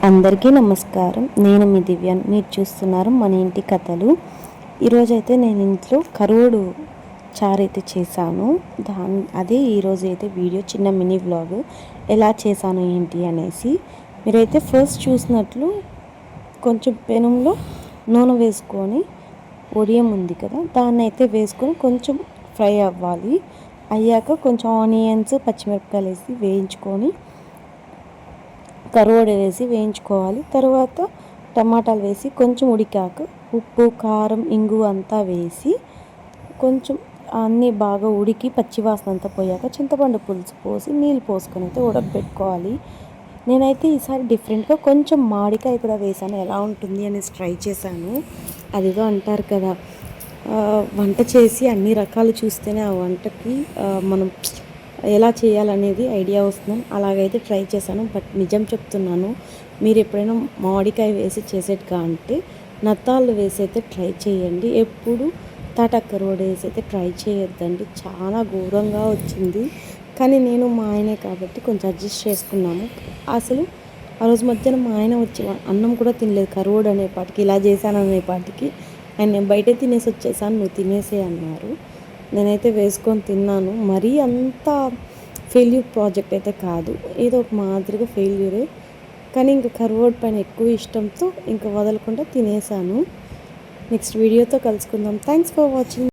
అందరికీ నమస్కారం. నేను మీ దివ్యాన్. మీరు చూస్తున్నారు మన ఇంటి కథలు. ఈరోజైతే నేను ఇంట్లో కరోడు చారు అయితే చేశాను. అదే ఈరోజు అయితే వీడియో చిన్న మినీ వ్లాగ్ ఎలా చేశాను ఏంటి అనేసి. మీరైతే ఫస్ట్ చూసినట్లు కొంచెం పెనంలో నూనె వేసుకొని ఒడియం ఉంది కదా, దాన్ని అయితే వేసుకొని కొంచెం ఫ్రై అవ్వాలి. అయ్యాక కొంచెం ఆనియన్స్ పచ్చిమిరపకాయలు వేసి వేయించుకొని కరువాడు వేసి వేయించుకోవాలి. తర్వాత టమాటాలు వేసి కొంచెం ఉడికాక ఉప్పు కారం ఇంగు అంతా వేసి కొంచెం అన్నీ బాగా ఉడికి పచ్చివాసన అంతా పోయాక చింతపండు పులుసు పోసి నీళ్ళు పోసుకొని అయితే ఉడకబెట్టుకోవాలి. నేనైతే ఈసారి డిఫరెంట్గా కొంచెం మామిడికాయ కూడా వేసాను, ఎలా ఉంటుంది అనేసి ట్రై చేశాను. అదిగా అంటారు కదా, వంట చేసి అన్ని రకాలు చూస్తేనే ఆ వంటకి మనం ఎలా చేయాలనేది ఐడియా వస్తుందని అలాగైతే ట్రై చేశాను. బట్ నిజం చెప్తున్నాను, మీరు ఎప్పుడైనా మామిడికాయ వేసి చేసేట్టుగా అంటే నత్తాళ్ళు వేసి అయితే ట్రై చేయండి. ఎప్పుడు తాటక్క రోడ్ వేసి అయితే ట్రై చేయొద్దండి, చాలా ఘోరంగా వచ్చింది. కానీ నేను మా ఆయనే కాబట్టి కొంచెం అడ్జస్ట్ చేసుకున్నాము. అసలు ఆ రోజు మధ్యాహ్నం మా ఆయన వచ్చి అన్నం కూడా తినలేదు. కరోడ్ అనేపాటికి ఇలా చేశాను అనేపాటికి ఆయన నేను బయట తినేసి వచ్చేసాను, నువ్వు తినేసే అన్నారు. నేనైతే వేసుకొని తిన్నాను. మరీ అంత ఫెయిల్యూర్ ప్రాజెక్ట్ అయితే కాదు, ఏదో ఒక మాదిరిగా ఫెయిల్యూరే. కానీ ఇంకా కర్వర్డ్ పైన ఎక్కువ ఇష్టంతో ఇంకా వదలకుండా తినేసాను. నెక్స్ట్ వీడియోతో కలుసుకుందాం. Thanks for watching.